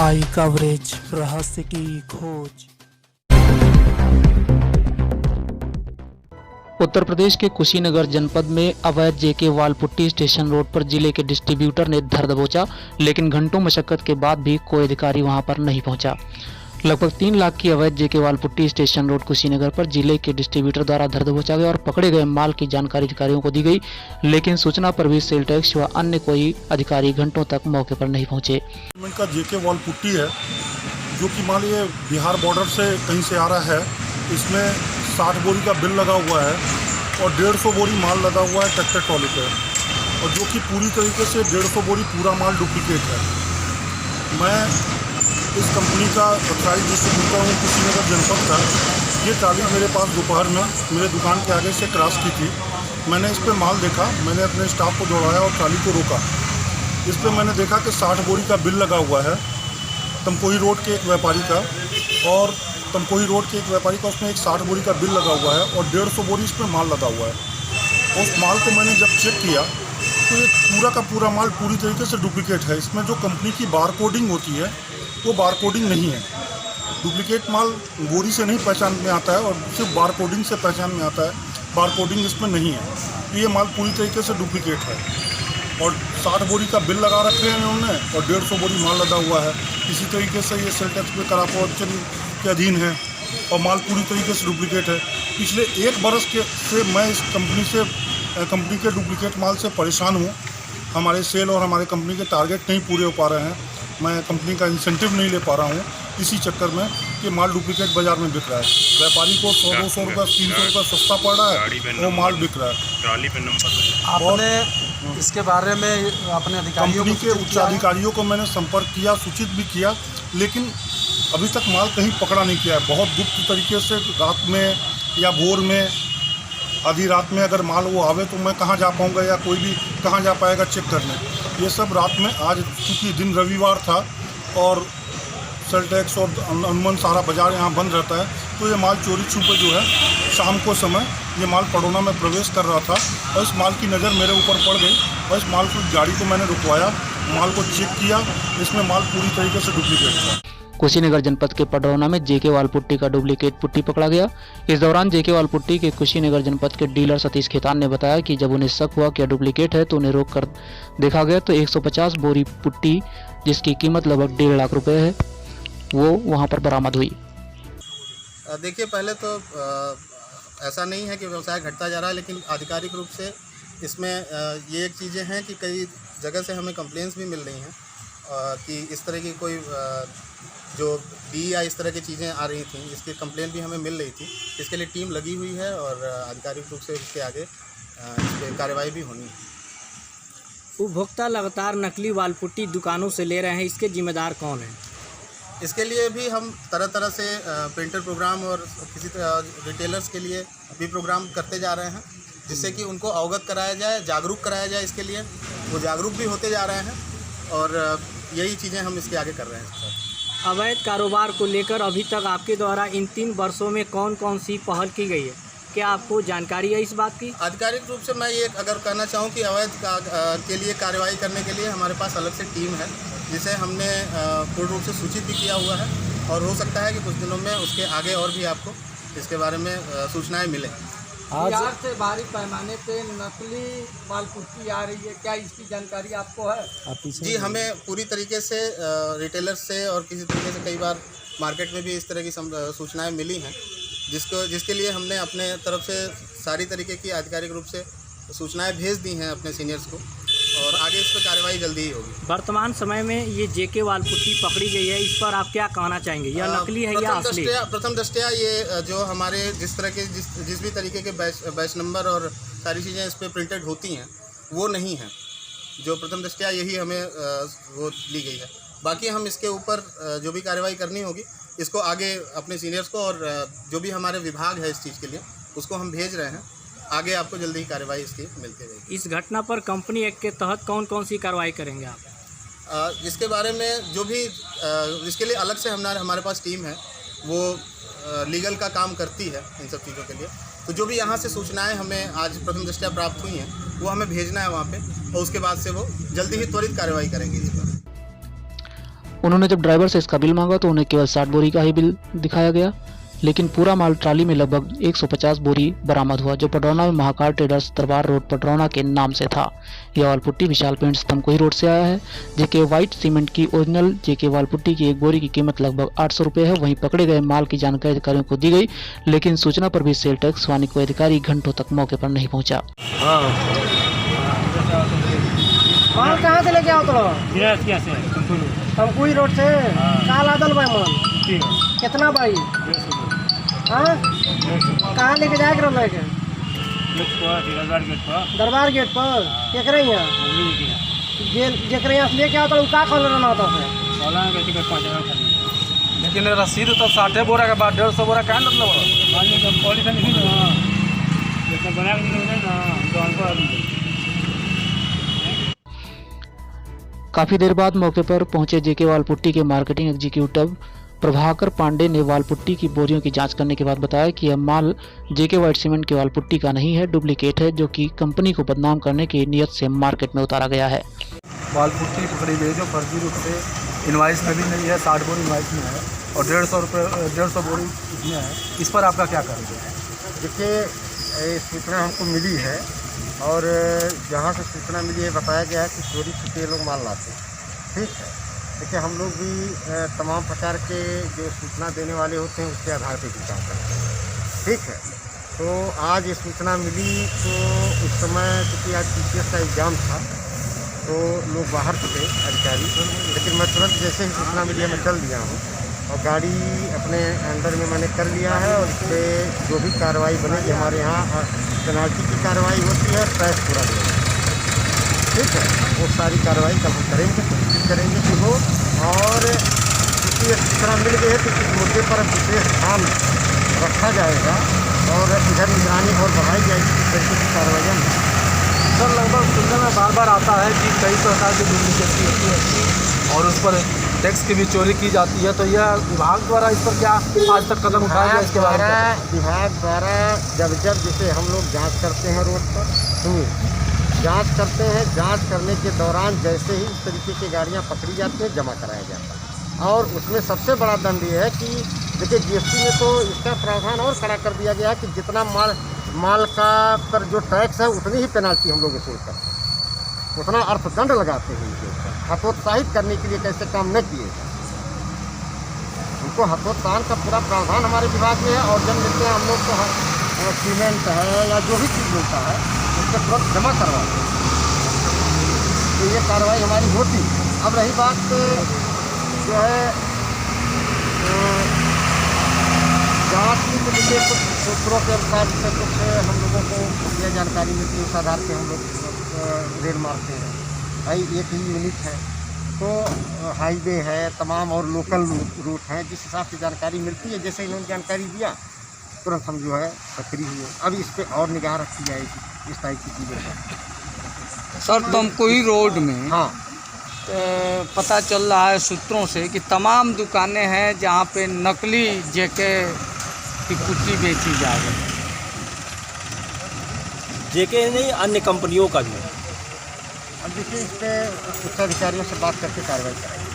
आई coverage, रहस्य की खोज। उत्तर प्रदेश के कुशीनगर जनपद में अवैध जेके वालपुट्टी स्टेशन रोड पर जिले के डिस्ट्रीब्यूटर ने धर दबोचा, लेकिन घंटों मशक्कत के बाद भी कोई अधिकारी वहां पर नहीं पहुंचा। लगभग 3 लाख की अवैध जेके वालपुट्टी स्टेशन रोड कुशीनगर पर जिले के डिस्ट्रीब्यूटर द्वारा धर दबोचा गया और पकड़े गए माल की जानकारी अधिकारियों को दी गई, लेकिन सूचना पर भी सेल टैक्स व अन्य कोई अधिकारी घंटों तक मौके पर नहीं पहुंचे। का जेके वालपुट्टी है, जो कि मान लीजिए बिहार बॉर्डर से कहीं से आ रहा है। इसमें 60 बोरी का बिल लगा हुआ है और 150 बोरी माल लगा हुआ है ट्रैक्टर ट्रॉली पे, और जो कि पूरी तरीके से 150 बोरी पूरा माल डुप्लीकेट है। मैं इस कंपनी का ऑथराइज डिस्ट्रीब्यूटर हूँ कुशीनगर जनपद का। ये ट्राली मेरे पास दोपहर में मेरे दुकान के आगे से क्रॉस की थी। मैंने इस पर माल देखा, मैंने अपने स्टाफ को दौड़ाया और ट्राली को रोका। इस पर मैंने देखा कि 60 बोरी का बिल लगा हुआ है तमकोही रोड के एक व्यापारी का, और तमकोही रोड के एक व्यापारी का उसमें एक 60 बोरी का बिल लगा हुआ है और 150 बोरी इस पर माल लगा हुआ है। उस माल को मैंने जब चेक किया तो ये पूरा का पूरा माल पूरी तरीके से डुप्लीकेट है। इसमें जो कंपनी की बार कोडिंग होती है वो बार कोडिंग नहीं है। डुप्लीकेट माल बोरी से नहीं पहचान में आता है और सिर्फ बार कोडिंग से पहचान में आता है। बार कोडिंग इसमें नहीं है। ये माल पूरी तरीके से डुप्लीकेट है और 60 बोरी का बिल लगा रखे हैं उन्होंने और 150 बोरी माल लगा हुआ है। इसी तरीके से ये सेल टैक्स पे करापोचन के अधीन है और माल पूरी तरीके से डुप्लीकेट है। पिछले 1 बरस से मैं इस कंपनी के डुप्लीकेट माल से परेशान हूँ। हमारे सेल और हमारे कंपनी के टारगेट नहीं पूरे हो पा रहे हैं। मैं कंपनी का इंसेंटिव नहीं ले पा रहा हूँ इसी चक्कर में कि माल डुप्लीकेट बाज़ार में बिक रहा है। व्यापारी को 100-200 रुपये 300 रुपये सस्ता पड़ रहा है, वो माल बिक रहा है। ट्रॉली पे नंबर आपने इसके बारे में अपने अधिकारियों कंपनी के उच्चाधिकारियों को मैंने संपर्क किया, सूचित भी किया, लेकिन अभी तक माल कहीं पकड़ा नहीं किया है। बहुत गुप्त तरीके से रात में या भोर में, आधी रात में अगर माल वो आवे तो मैं कहाँ जा पाऊँगा या कोई भी कहाँ जा पाएगा चेक करने। ये सब रात में, आज चूँकि दिन रविवार था और सेल टैक्स और अनमन सारा बाज़ार यहाँ बंद रहता है, तो ये माल चोरी छुपे जो है शाम को समय ये माल पड़ोना में प्रवेश कर रहा था और इस माल की नज़र मेरे ऊपर पड़ गई और इस माल को गाड़ी को मैंने रुकवाया, माल को चेक किया। इसमें माल पूरी तरीके से डुप्लीकेट था। कुशीनगर जनपद के पडरौना में जेके वालपुट्टी का डुप्लीकेट पुट्टी पकड़ा गया। इस दौरान जेके वालपुट्टी के कुशीनगर जनपद के डीलर सतीश खेतान ने बताया कि जब उन्हें शक हुआ कि डुप्लीकेट है तो उन्हें रोक कर देखा गया तो 150 बोरी पुट्टी, जिसकी कीमत लगभग 1.5 लाख रुपए है, वो वहां पर बरामद हुई। देखिए, पहले तो ऐसा नहीं है कि व्यवसाय घटता जा रहा है, लेकिन आधिकारिक रूप से इसमें ये एक चीज़ें हैं कि कई जगह से हमें कंप्लेंट्स भी मिल रही हैं कि इस तरह की कोई जो डी या इस तरह की चीज़ें आ रही थी, इसकी कंप्लेंट भी हमें मिल रही थी। इसके लिए टीम लगी हुई है और आधिकारिक रूप से इसके आगे इस पर कार्रवाई भी होनी है। उपभोक्ता लगातार नकली वालपुट्टी दुकानों से ले रहे हैं, इसके जिम्मेदार कौन हैं? इसके लिए भी हम तरह तरह से प्रिंटर प्रोग्राम और किसी तरह रिटेलर्स के लिए भी प्रोग्राम करते जा रहे हैं, जिससे कि उनको अवगत कराया जाए, जागरूक कराया जाए। इसके लिए वो जागरूक भी होते जा रहे हैं और यही चीज़ें हम इसके आगे कर रहे हैं। अवैध कारोबार को लेकर अभी तक आपके द्वारा इन 3 वर्षों में कौन कौन सी पहल की गई है? क्या आपको जानकारी है इस बात की? आधिकारिक रूप से मैं ये अगर कहना चाहूँ कि अवैध के लिए कार्रवाई करने के लिए हमारे पास अलग से टीम है, जिसे हमने पूर्ण रूप से सूचित भी किया हुआ है और हो सकता है कि कुछ दिनों में उसके आगे और भी आपको इसके बारे में सूचनाएं मिलें। बिहार से भारी पैमाने पे नकली वालपुट्टी आ रही है, क्या इसकी जानकारी आपको है? जी, हमें पूरी तरीके से रिटेलर्स से और किसी तरीके से कई बार मार्केट में भी इस तरह की सूचनाएं मिली हैं, जिसके लिए हमने अपने तरफ से सारी तरीके की आधिकारिक रूप से सूचनाएं भेज दी हैं अपने सीनियर्स को और आगे इस पर कार्रवाई जल्दी ही होगी। वर्तमान समय में ये जेके वालपुट्टी पकड़ी गई है, इस पर आप क्या कहना चाहेंगे? यह नकली है या असली? प्रथम दृष्टया ये जो हमारे जिस तरह के जिस भी तरीके के बैच नंबर और सारी चीज़ें इस पर प्रिंटेड होती हैं वो नहीं हैं। जो प्रथम दृष्टया यही हमें वो ली गई है। बाकी हम इसके ऊपर जो भी कार्रवाई करनी होगी इसको आगे अपने सीनियर्स को और जो भी हमारे विभाग है इस चीज़ के लिए उसको हम भेज रहे हैं। आगे आपको जल्दी ही कार्रवाई इसकी मिलती रहेगी। इस घटना पर कंपनी एक्ट के तहत कौन कौन सी कार्रवाई करेंगे आप? इसके बारे में जो भी इसके लिए अलग से हमारे पास टीम है, वो लीगल का काम करती है इन सब चीज़ों के लिए। तो जो भी यहाँ से सूचनाएं हमें आज प्रथम दृष्टया प्राप्त हुई हैं वो हमें भेजना है वहाँ पे और उसके बाद से वो जल्दी ही त्वरित कार्रवाई करेंगे इस पर। उन्होंने जब ड्राइवर से इसका बिल मांगा तो उन्हें केवल 60 बोरी का ही बिल दिखाया गया, लेकिन पूरा माल ट्राली में लगभग 150 बोरी बरामद हुआ, जो पडरौना में महाकाल ट्रेडर्स दरबार रोड पडरौना के नाम से था। यह वाल पुट्टी विशाल पेंट्स तमकोही रोड से आया है। जेके व्हाइट सीमेंट की ओरिजिनल जेके वाल पुट्टी की एक बोरी की कीमत लगभग 800 रुपये है। वहीं पकड़े गए माल की जानकारी अधिकारियों को दी गई, लेकिन सूचना पर भी सेल टैक्स वानी कोई अधिकारी घंटों तक मौके पर नहीं पहुंचा। माल कहाँ से लेके आओ तो? तमकोही रोड से। कहाँ लादल भाई माल? कितना भाई? हाँ, कहाँ लेके जाए करो? लेके दरबार गेट पर केकरे यहाँ जेकरे यहाँ से लेके आओ तो का कॉल रहना होता है? लेकिन रसीद तो 60 बोरा के बाद 150 बोरा कहाँ मतलब काफी देर बाद मौके पर पहुंचे जेके वाल पुट्टी के मार्केटिंग एग्जीक्यूटिव प्रभाकर पांडे ने वाल पुट्टी की बोरियों की जांच करने के बाद बताया कि यह माल जेके व्हाइट सीमेंट के वाल पुट्टी का नहीं है, डुप्लीकेट है, जो कि कंपनी को बदनाम करने की नीयत से मार्केट में उतारा गया है। वाल पुट्टी पकड़ी गई जो फर्जी रूप से इनवाइस में भी नहीं है, 60 बोरी इनवाइस में है और 150 बोरी इसमें है। इस पर आपका क्या करेंगे? देखिए, सूचना हमको मिली है और जहाँ से सूचना मिली है बताया गया है कि चोरी छुपे लोग माल लाते हैं। ठीक है, देखिए हम लोग भी तमाम प्रकार के जो सूचना देने वाले होते हैं उसके आधार पर भी काम करते हैं। ठीक है, तो आज ये सूचना मिली तो उस समय क्योंकि आज PCS का एग्ज़ाम था तो लोग बाहर थे अधिकारी, लेकिन मैं तुरंत जैसे ही सूचना मिली है मैं चल दिया हूँ और गाड़ी अपने अंडर में मैंने कर लिया है और इस पर जो भी कार्रवाई बनेगी हमारे यहाँ पेनाल्टी की कार्रवाई होती है, टैक्स पूरा देगा। ठीक है, वो सारी कार्रवाई कल हम करेंगे, कोशिश करेंगे कि हो। और क्योंकि ये सूचना मिल गई है तो इस मुद्दे पर विशेष ध्यान रखा जाएगा और इधर निगरानी और बढ़ाई जाएगी कि तरीके की कार्रवाई नहीं। सर, लगभग सुनने में बार बार आता है कि कई प्रकार की डुप्लीकेसी होती है और उस पर टैक्स की भी चोरी की जाती है, तो यह विभाग द्वारा इस पर क्या आज तक कदम उठाया गया? इसके बारे में विभाग द्वारा जब जैसे हम लोग जांच करते हैं रोड पर, सुनिए, जांच करते हैं, जांच करने के दौरान जैसे ही इस तरीके की गाड़ियां पकड़ी जाती हैं जमा कराया जाता है। और उसमें सबसे बड़ा दंड ये है कि देखिए GST में तो इसका प्रावधान और खड़ा कर दिया गया है कि जितना माल का पर जो टैक्स है उतनी ही पेनाल्टी हम लोग वसूल करते हैं, उतना अर्थदंड लगाते हैं इनके ऊपर, हतोत्साहित करने के लिए कैसे काम न किए जाए। उनको हतोत्साहन का पूरा प्रावधान हमारे विभाग में है और जब मिलते हैं हम लोग तो सीमेंट है या जो भी चीज़ मिलता है उसको तुरंत जमा करवाते हैं, तो ये कार्रवाई हमारी होती है। अब रही बात जो है जाँच की, तो देखिए कुछ सूत्रों के अनुसार से कुछ हम लोगों को यह जानकारी मिलती है, उस आधार पर हम लोग रेड मारते हैं। भाई एक ही यूनिट है तो हाईवे है, तमाम और लोकल रूट हैं, जिस हिसाब से जानकारी मिलती है जैसे इन्होंने जानकारी दिया तुरंत हम जो है सक्रिय हुए। अब इस पर और निगाह रखी जाएगी इस टाइप की चीज़ों पर। सर, तमकोही रोड में हाँ, पता चल रहा है सूत्रों से कि तमाम दुकानें हैं जहां पे नकली जेके की पुट्टी बेची जा रही है। जेके नहीं, अन्य कंपनियों का भी। अब देखिए इस पर उच्च अधिकारियों से बात करके कार्रवाई करेंगे।